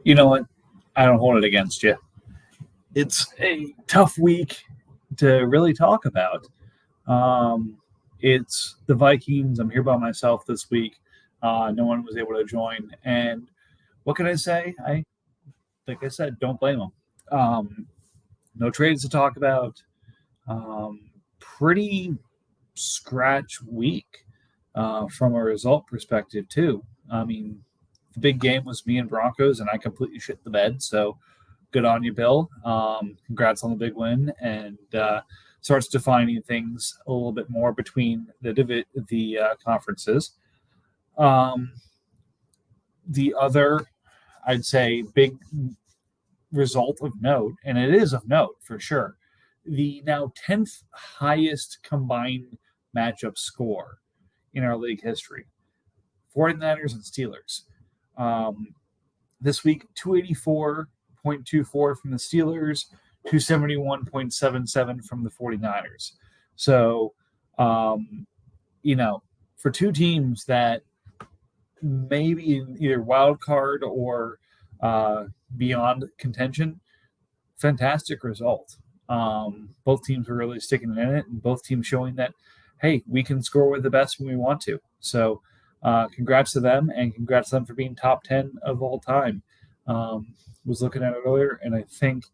You know what? I don't hold it against you. It's a tough week to really talk about. Um, it's the Vikings. I'm here by myself this week. No one was able to join. And what can I say? Like I said, don't blame them. No trades to talk about. Pretty scratch week from a result perspective, too. I mean, the big game was me and Broncos, and I completely shit the bed. So good on you, Bill. Congrats on the big win, and starts defining things a little bit more between the conferences. Um, the other, I'd say, big result of note, and it is of note for sure, the now 10th highest combined matchup score in our league history. 49ers and Steelers. This week, 284.24 from the Steelers, 271.77 from the 49ers. So, for two teams that maybe in either wild card or beyond contention, fantastic result. Both teams were really sticking in it, and both teams showing that, hey, we can score with the best when we want to. So, congrats to them, and congrats to them for being top 10 of all time. Was looking at it earlier, and I think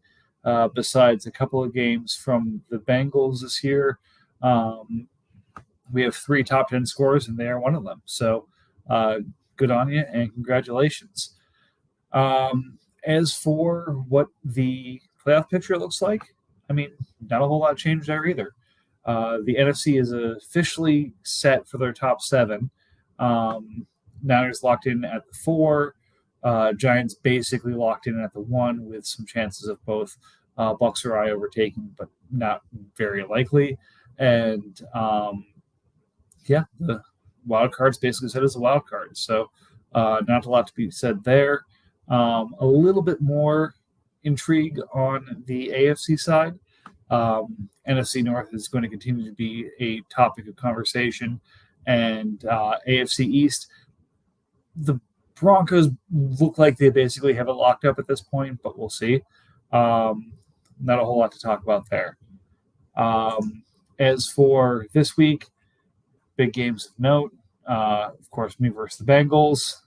besides a couple of games from the Bengals this year, we have 3 top 10 scores, and they are one of them. So good on you, and congratulations. As for what the playoff picture looks like, I mean, not a whole lot changed there either. The NFC is officially set for their top 7. Niners locked in at the 4. Giants basically locked in at the 1 with some chances of both Bucks or I overtaking, but not very likely. And the wild card's basically set as a wild card. So not a lot to be said there. A little bit more intrigue on the AFC side. NFC North is going to continue to be a topic of conversation. And AFC East, the Broncos look like they basically have it locked up at this point, but we'll see. Not a whole lot to talk about there. As for this week, big games of note. Of course, me versus the Bengals.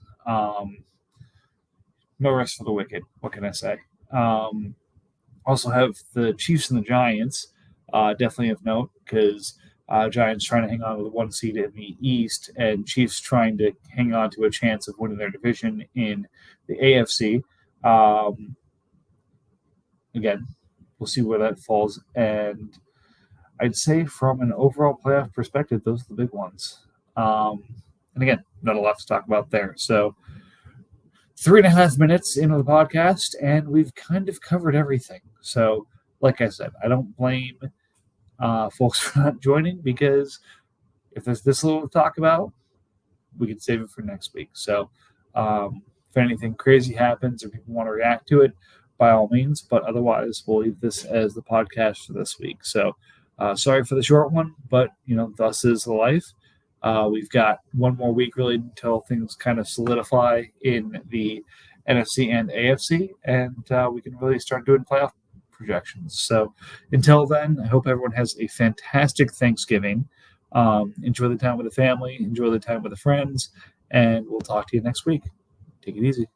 No rest for the wicked. What can I say? Also have the Chiefs and the Giants. Definitely of note because Giants trying to hang on to the 1 seed in the East, and Chiefs trying to hang on to a chance of winning their division in the AFC. Again, we'll see where that falls. And I'd say from an overall playoff perspective, those are the big ones. And again, not a lot to talk about there. So 3.5 minutes into the podcast, and we've kind of covered everything. So, like I said, I don't blame folks for not joining, because if there's this little to talk about, we can save it for next week. So if anything crazy happens or people want to react to it, by all means, but otherwise we'll leave this as the podcast for this week. So sorry for the short one, but thus is the life. We've got one more week really until things kind of solidify in the NFC and AFC, and we can really start doing playoff projections. So until then, I hope everyone has a fantastic Thanksgiving. Enjoy the time with the family, enjoy the time with the friends, and we'll talk to you next week. Take it easy.